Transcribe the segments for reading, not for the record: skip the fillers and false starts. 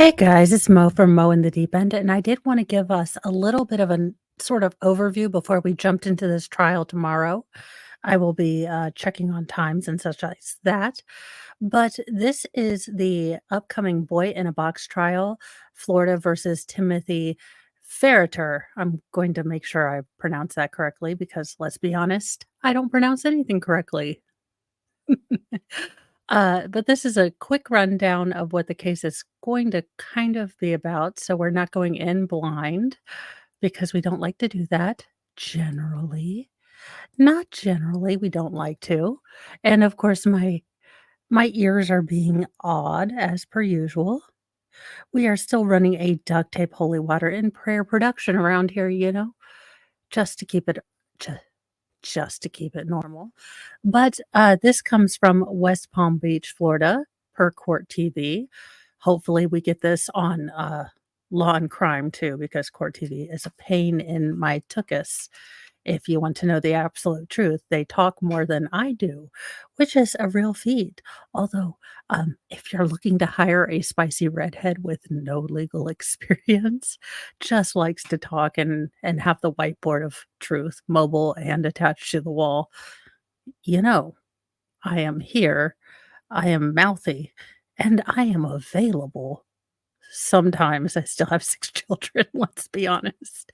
Hey guys, it's Mo from Mo in the Deep End, and I did want to give us a little bit of a sort of overview before we jumped into this trial tomorrow. I will be checking on times and such as that. But this is the upcoming Boy in a Box trial, Florida versus Timothy Ferriter. I'm going to make sure I pronounce that correctly because let's be honest, I don't pronounce anything correctly. But this is a quick rundown of what the case is going to kind of be about. So we're not going in blind because we don't like to do that generally. Not generally, we don't like to. And of course, my ears are being awed as per usual. We are still running a duct tape holy water and prayer production around here, just to keep it ju- just to keep it normal. But, this comes from West Palm Beach, Florida, per Court TV. Hopefully, we get this on, Law and Crime too, because Court TV is a pain in my tuchus. If you want to know the absolute truth, they talk more than I do, which is a real feat. Although, if you're looking to hire a spicy redhead with no legal experience, just likes to talk and have the whiteboard of truth mobile and attached to the wall, you know, I am here, I am mouthy, and I am available. Sometimes I still have 6 children, let's be honest.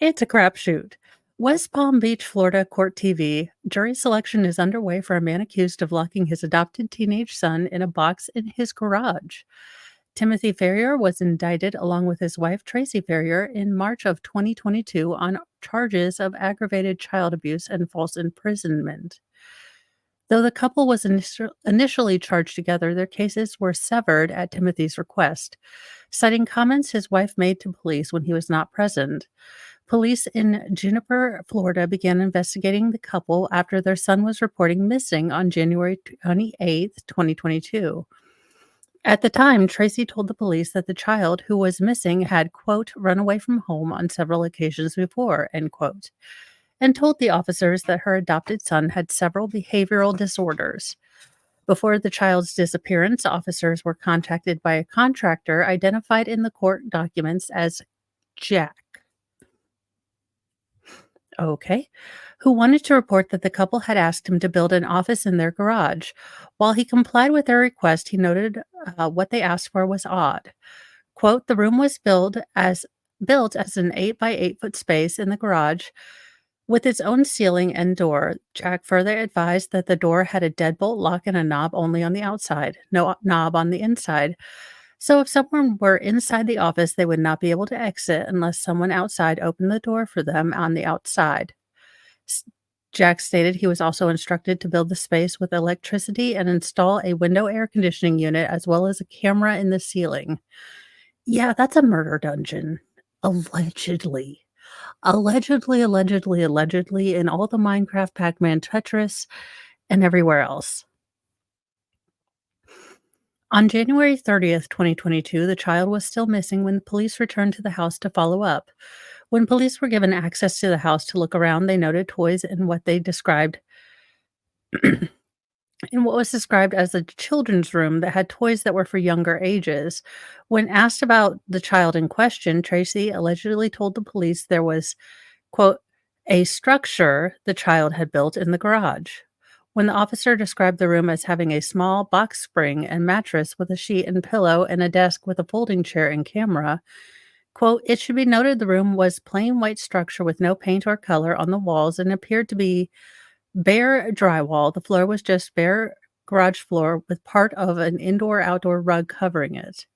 It's a crapshoot. West Palm Beach, Florida Court TV. Jury selection is underway for a man accused of locking his adopted teenage son in a box in his garage. Timothy Ferrier was indicted along with his wife Tracy Ferrier in March of 2022 on charges of aggravated child abuse and false imprisonment. Though the couple was initially charged together, their cases were severed at Timothy's request, citing comments his wife made to police when he was not present. Police in Juniper, Florida began investigating the couple after their son was reporting missing on January 28th, 2022. At the time, Tracy told the police that the child who was missing had, quote, run away from home on several occasions before, end quote, and told the officers that her adopted son had several behavioral disorders. Before the child's disappearance, officers were contacted by a contractor identified in the court documents as Jack. Okay. Who wanted to report that the couple had asked him to build an office in their garage. While he complied with their request, he noted what they asked for was odd. Quote, the room was built as an 8 by 8 foot space in the garage with its own ceiling and door. Jack further advised that the door had a deadbolt lock and a knob only on the outside, no knob on the inside. So if someone were inside the office, they would not be able to exit unless someone outside opened the door for them on the outside. S- Jack stated he was also instructed to build the space with electricity and install a window air conditioning unit as well as a camera in the ceiling. Yeah, that's a murder dungeon. Allegedly. Allegedly, in all the Minecraft, Pac-Man, Tetris, and everywhere else. On January 30th, 2022, the child was still missing when the police returned to the house to follow up. When police were given access to the house to look around, they noted toys in what they described in what was described as a children's room that had toys that were for younger ages. When asked about the child in question, Tracy allegedly told the police there was, quote, a structure the child had built in the garage. When the officer described the room as having a small box spring and mattress with a sheet and pillow and a desk with a folding chair and camera, quote, it should be noted the room was plain white structure with no paint or color on the walls and appeared to be bare drywall. The floor was just bare garage floor with part of an indoor-outdoor rug covering it.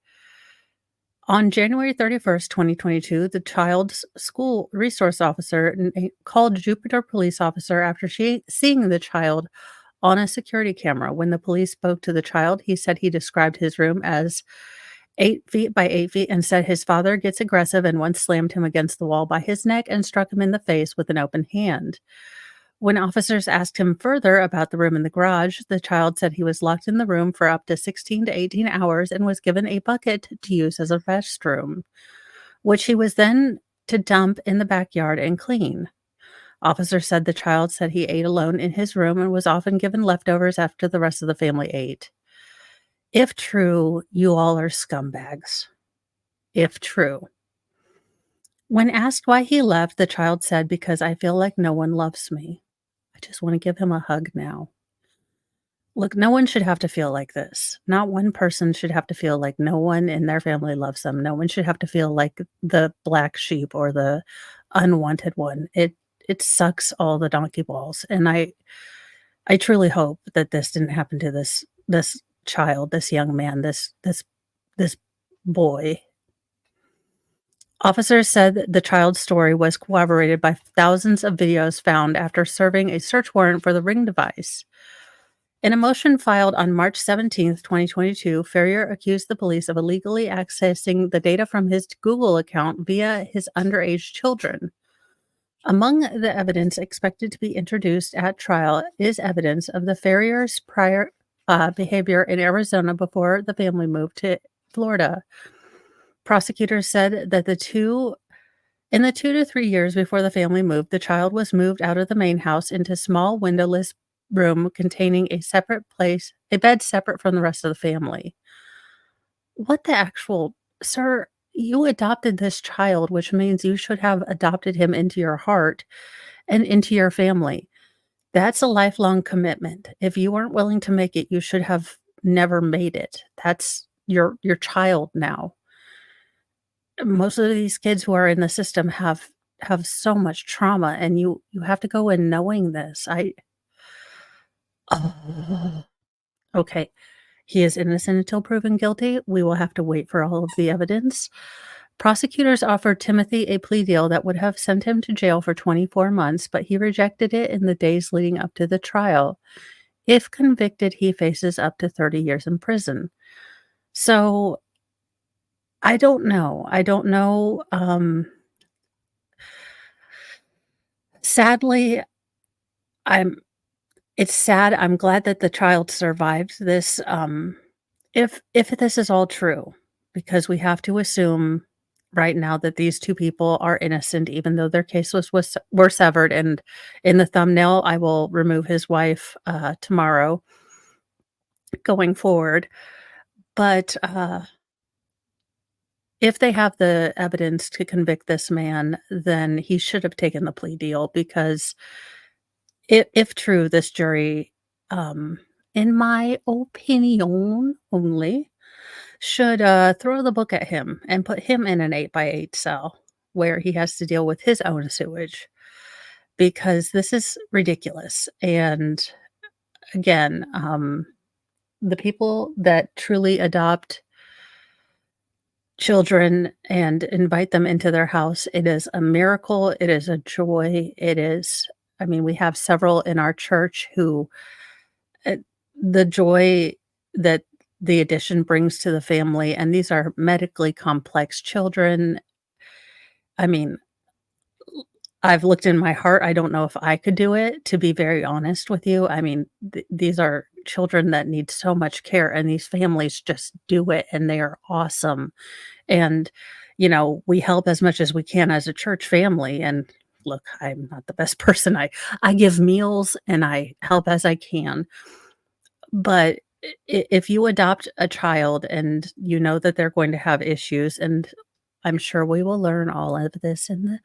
On January 31st, 2022, the child's school resource officer called Jupiter police officer after seeing the child on a security camera. When the police spoke to the child, he said he described his room as 8 feet by 8 feet and said his father gets aggressive and once slammed him against the wall by his neck and struck him in the face with an open hand. When officers asked him further about the room in the garage, the child said he was locked in the room for up to 16 to 18 hours and was given a bucket to use as a restroom, which he was then to dump in the backyard and clean. Officers said the child said he ate alone in his room and was often given leftovers after the rest of the family ate. If true, you all are scumbags. If true. When asked why he left, the child said, "Because I feel like no one loves me. I just want to give him a hug now." Look, no one should have to feel like this. Not one person should have to feel like no one in their family loves them. No one should have to feel like the black sheep or the unwanted one. It sucks all the donkey balls, and I truly hope that this didn't happen to this child, this young man, this boy. Officers said that the child's story was corroborated by thousands of videos found after serving a search warrant for the Ring device. In a motion filed on March 17th, 2022, Ferrier accused the police of illegally accessing the data from his Google account via his underage children. Among the evidence expected to be introduced at trial is evidence of the Ferrier's prior behavior in Arizona before the family moved to Florida. Prosecutors said that in the 2 to 3 years before the family moved, the child was moved out of the main house into small windowless room containing a bed separate from the rest of the family. What the actual sir, you adopted this child, which means you should have adopted him into your heart and into your family. That's a lifelong commitment. If you weren't willing to make it, you should have never made it. That's your child now. Most of these kids who are in the system have so much trauma, and you have to go in knowing this. I oh, okay. He is innocent until proven guilty. We will have to wait for all of the evidence. Prosecutors offered Timothy a plea deal that would have sent him to jail for 24 months, but he rejected it in the days leading up to the trial. If convicted, he faces up to 30 years in prison. So, I don't know. I don't know, sadly, I'm it's sad. I'm glad that the child survived this, if this is all true, because we have to assume right now that these 2 people are innocent, even though their case were severed, and in the thumbnail, I will remove his wife, tomorrow going forward, but, if they have the evidence to convict this man, then he should have taken the plea deal because if true, this jury, in my opinion only, should, throw the book at him and put him in an 8 by 8 cell where he has to deal with his own sewage because this is ridiculous, and again, the people that truly adopt children and invite them into their house, it is a miracle, it is a joy, it is I mean, we have several in our church who uh, the joy that the addition brings to the family, and these are medically complex children. I mean, I've looked in my heart, I don't know if I could do it, to be very honest with you. I mean, these are children that need so much care, and these families just do it, and they are awesome. And, we help as much as we can as a church family, and look, I'm not the best person. I give meals and I help as I can. But if you adopt a child and you know that they're going to have issues, and I'm sure we will learn all of this, and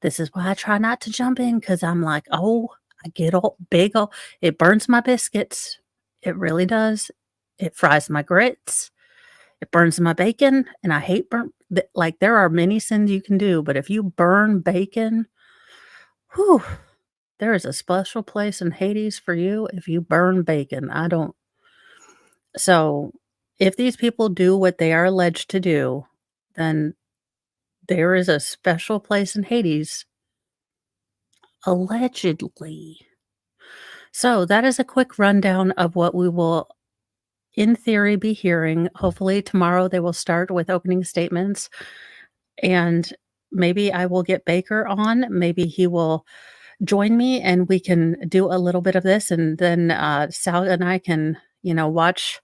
this is why I try not to jump in because I'm like, oh, I get all big, oh, it burns my biscuits. It really does. It fries my grits. It burns my bacon, and I hate like, there are many sins you can do, but if you burn bacon, whew, there is a special place in Hades for you if you burn bacon. I don't so, if these people do what they are alleged to do, then there is a special place in Hades, allegedly. So, that is a quick rundown of what we will, in theory, be hearing. Hopefully, tomorrow they will start with opening statements, and maybe I will get Baker on. Maybe he will join me, and we can do a little bit of this, and then, Sal and I can, watch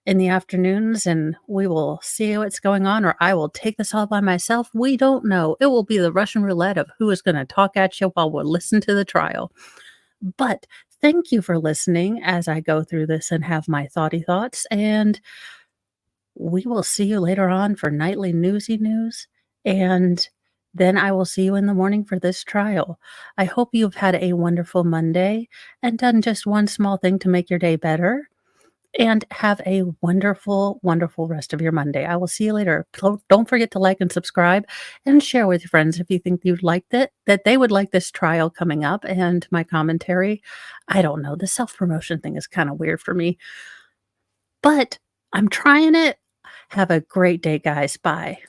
in the afternoons, and we will see what's going on, or I will take this all by myself. We don't know. It will be the Russian roulette of who is gonna talk at you while we listen to the trial. But thank you for listening as I go through this and have my thoughty thoughts, and we will see you later on for nightly newsy news, and then I will see you in the morning for this trial. I hope you've had a wonderful Monday and done just one small thing to make your day better, and have a wonderful, wonderful rest of your Monday. I will see you later. Don't forget to like and subscribe and share with your friends if you think you'd like that they would like this trial coming up and my commentary. I don't know. The self-promotion thing is kinda weird for me, but I'm trying it. Have a great day, guys. Bye.